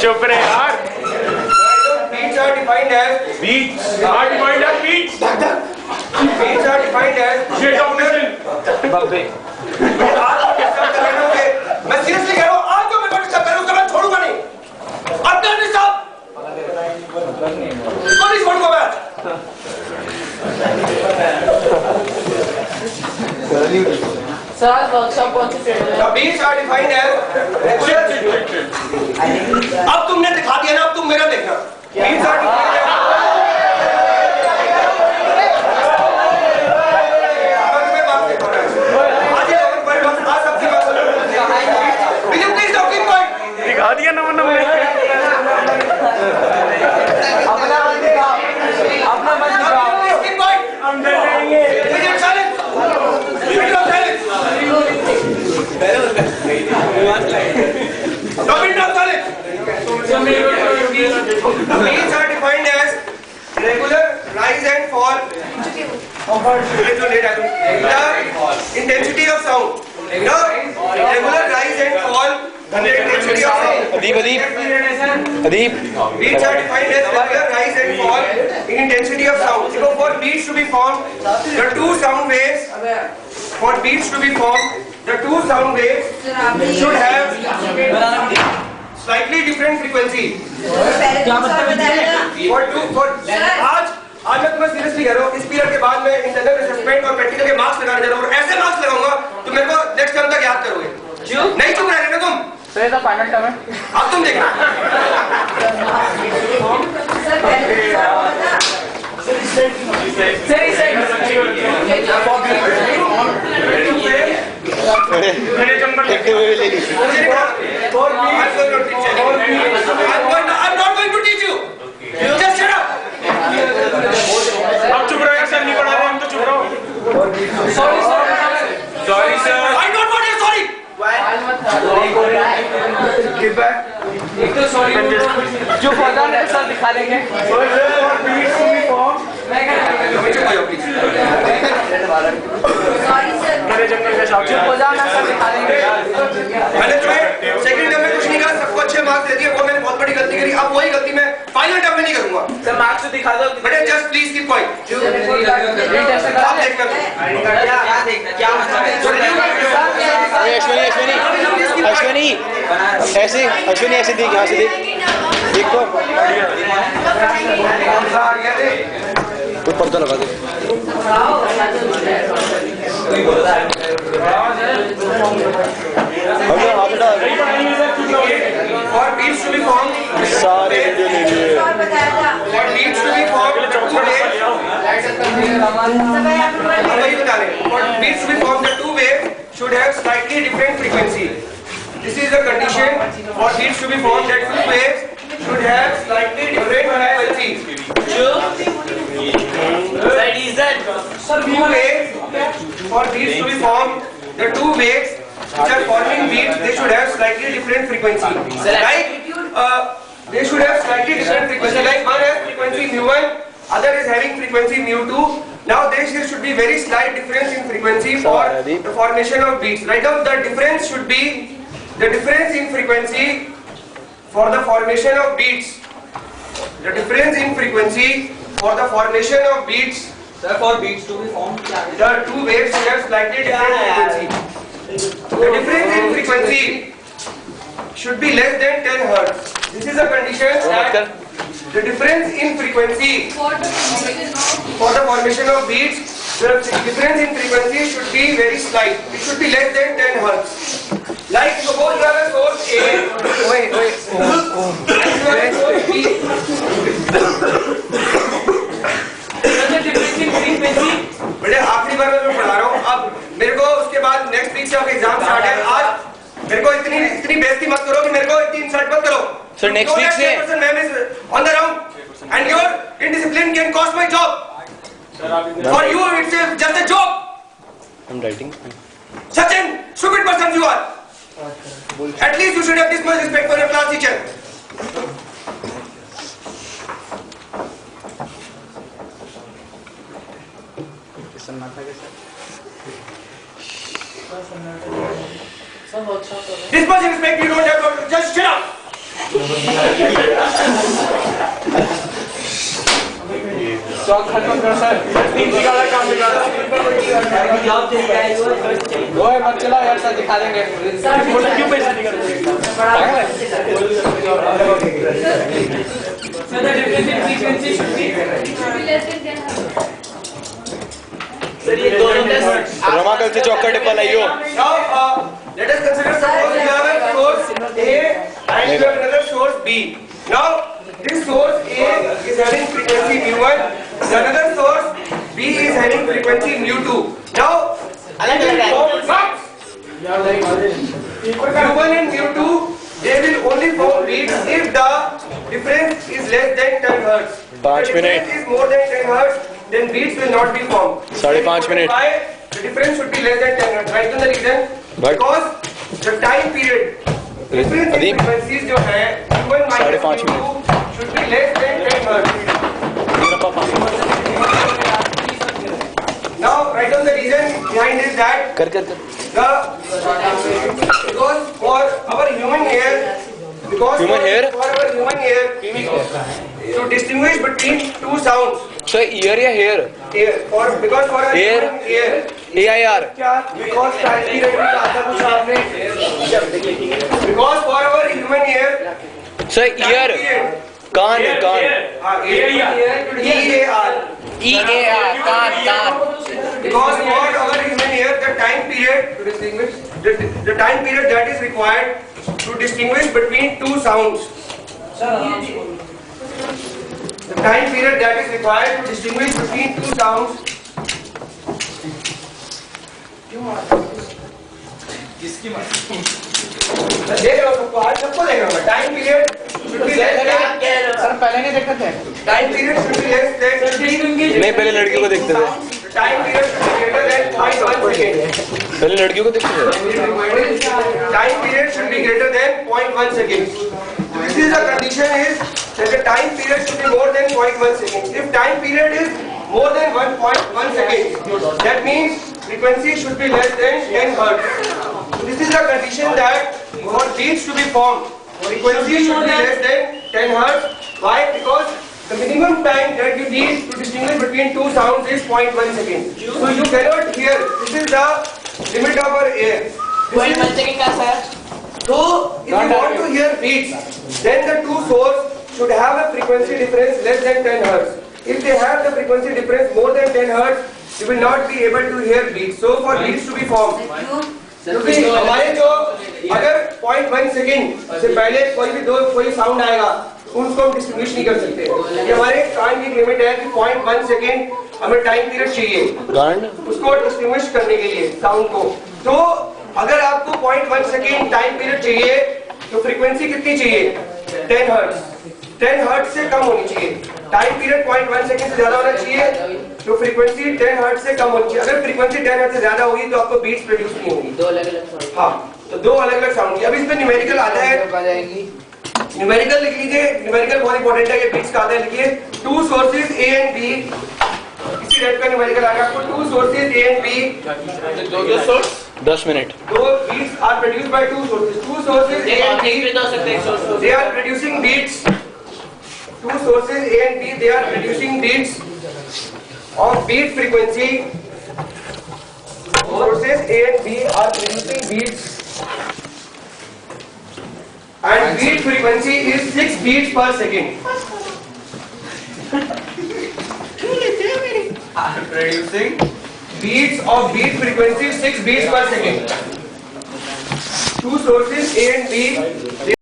चुप रहे यार। Beats are defined as shit domination। बब्बे मैं सीरियसली कह रहा हूँ, आज जो मैं डिस्टर्ब कर रहा हूँ उसका मैं छोड़ूंगा नहीं। अब क्या डिस्टर्ब इसको नहीं छोड़ूंगा मैं। सर वर्कशॉप कौन सी फील्ड में? Beats are defined as अब तुमने दिखा दिया ना, अब तुम मेरा देखना। Beats are defined as दिखा दिया ना अपना हम दे देंगे। Beats are defined as regular rise and fall. The intensity of sound. The regular rise and fall. The intensity of sound. Adib. Beats are defined as regular rise and fall in intensity of sound. So for beats to be formed, the two sound waves. For beats to be formed, the two sound waves should have slightly different frequency. आज मैं तुम्हें seriously कह रहा हूँ, इस period के बाद मैं इंटरनल असेसमेंट और प्रैक्टिकल के मार्क्स लगाने जा रहा हूँ और ऐसे मार्क्स लगाऊंगा तो मेरे को नेक्स्ट टर्म तक याद करोगे। नहीं चुप रहे ना तुम। सर तो फाइनल टर्म है। अब तुम देखना। मेरे Chambal I'm not going to teach you. Just shut up. अब चुप रहो सर, नहीं पढ़ा रहे हम तो चुप रहो। Sorry sir. Sorry sir. I don't want your sorry. Give back. एक तो सॉरी जो पता नहीं सर दिखा देंगे। मेरे जंगल का शौक जो पता ना सर दिखा देंगे। मैंने तुम्हें सेकंड टर्म में कुछ नहीं कहा, सबको अच्छे मार्क्स दे दिए, वो मैंने बहुत बड़ी गलती करी। अब वही गलती मैं फाइनल टर्म में नहीं करूंगा। सर मार्क्स तो दिखा दो। बेटे जस्ट प्लीज कीप क्वाइट। आप देखना क्या मतलब अश्विनी ऐसे अश्विनी ऐसे देख, यहाँ से देख तो कोई पर्दा लगा दे। और beats to be formed सारे वीडियो ले लिए। और beats to be formed वही बता रहे हैं। For beats to be formed, the two waves should have slightly different frequency. This is the condition for beats to be formed, that two waves should have slightly different frequency. Two waves for beats to be formed, the two waves which are forming beats, they should have slightly different frequency. Like they should have slightly different frequency. Like one has frequency mu1, other is having frequency mu2. Now there should be very slight difference in frequency for the formation of beats. Right now the difference should be the difference in frequency for the formation of beats. The difference in frequency for the formation of beats. For beats to be formed, the two waves should have slightly different frequency. The difference in frequency should be less than 10 Hz. This is a condition that the difference in frequency for the formation of beats, the difference in frequency should be very slight. It should be less than 10 Hz. Like suppose you have a source A, and you have a source B. बेटे आखिरी बार मैं पढ़ा रहा हूँ, अब मेरे को उसके बाद नेक्स्ट वीक से आपका एग्जाम स्टार्ट है। आज मेरे को इतनी बेइज्जती मत करो कि मेरे को इतनी इंसल्ट मत करो। सर नेक्स्ट वीक से ma'am is on the round and your indiscipline can cost my job. For you it's just a job. I am writing. Sachin, stupid person you are. At least you should have this much respect for your class teacher. This much respect you don't have. Just shut up. चौक खत्म कर sir, 3 का काम बिगाड़ा। ओए मत चलाओ यार, sir दिखा देंगे। क्यों पैसा नहीं करते? So the difference in frequency should be less than 10 hertz. Sir ये दोनों रमाकल से चौका डिब्बा लाइयो। Now let us consider suppose you have a source A and you have another source B. Now this source A is having frequency mu1, the another source B is having frequency mu2. Now mu1 and mu2 they will only form beats if the difference is less than 10 hertz. If 5 the minutes. difference is more than 10 hertz, then beats will not be formed. 5.5 minutes. Why? The difference should be less than 10 hertz. Right on the reason? But- Because the time period difference in Adib, frequencies जो है mu1 minus 5.5 mu2 should be less than 10 hertz. Now write down the reason behind is that कर कर कर because for our human ear to distinguish between two sounds sir year या hair because for our Ear. human ear AIR because time period में आता कुछ आपने because for our human ear sir ear कान कान EAR कान because for our human ear the time period the time period that is required to distinguish between two sounds the time period that is required to distinguish between two sounds देख रहा हूँ सबको आज सबको देख रहा हूँ time period should be less than sir पहले नहीं देखते थे। time period should be less than नहीं पहले लड़कियों को देखते थे time period should be greater than 0.1 second पहले लड़कियों को देखते थे time period should be greater than 0.1 seconds. This is the condition is that the time period should be more than 0.1 seconds. If time period is more than 1.1 seconds, that means frequency should be less than 10 hertz. This is the condition that for beats to be formed, frequency should be less than 10 hertz. Why? Because the minimum time that you need to distinguish between two sounds is 0.1 second. So you cannot hear. This is the limit of our ear. So, if you want to hear beats, then the two sources should have a frequency difference less than 10 hertz. If they have the frequency difference more than 10 hertz, you will not be able to hear beats. So, for beats to be formed, क्योंकि हमारे जो अगर 0.1 second से पहले कोई sound आएगा उसको हम डिस्टिंग्विश नहीं कर सकते। ये हमारे कान की लिमिट है कि 0.1 सेकेंड हमें टाइम पीरियड चाहिए उसको डिस्टिंग्विश करने के लिए साउंड को। तो अगर आपको 0.1 सेकेंड टाइम पीरियड चाहिए तो फ्रीक्वेंसी कितनी चाहिए 10 हर्ट्ज 10 हर्ट्ज से कम होनी चाहिए। टाइम पीरियड 0.1 सेकेंड से ज्यादा होना चाहिए तो फ्रीक्वेंसी 10 हर्ट्ज से कम होनी चाहिए। अगर फ्रीक्वेंसी 10 हर्ट्ज से ज्यादा होगी तो आपको बीट्स प्रोड्यूस नहीं होगी। दो अलग-अलग साउंड। हाँ तो दो अलग-अलग साउंड की। अब इसमें न्यूमेरिकल आता है न्यूमेरिकल लिख लीजिए। न्यूमेरिकल बहुत इंपॉर्टेंट है। ये बीट्स का आता है लिखिए two sources A and B. इसी टाइप का न्यूमेरिकल आएगा आपको two sources A and B. दो सोर्स 10 मिनट दो beats are produced by two sources A and B they are producing beats two sources A and B they are producing beats of beat frequency sources A and B are producing beats and beat frequency is 6 beats per second are producing beats of beat frequency 6 beats per second. Two sources A and B.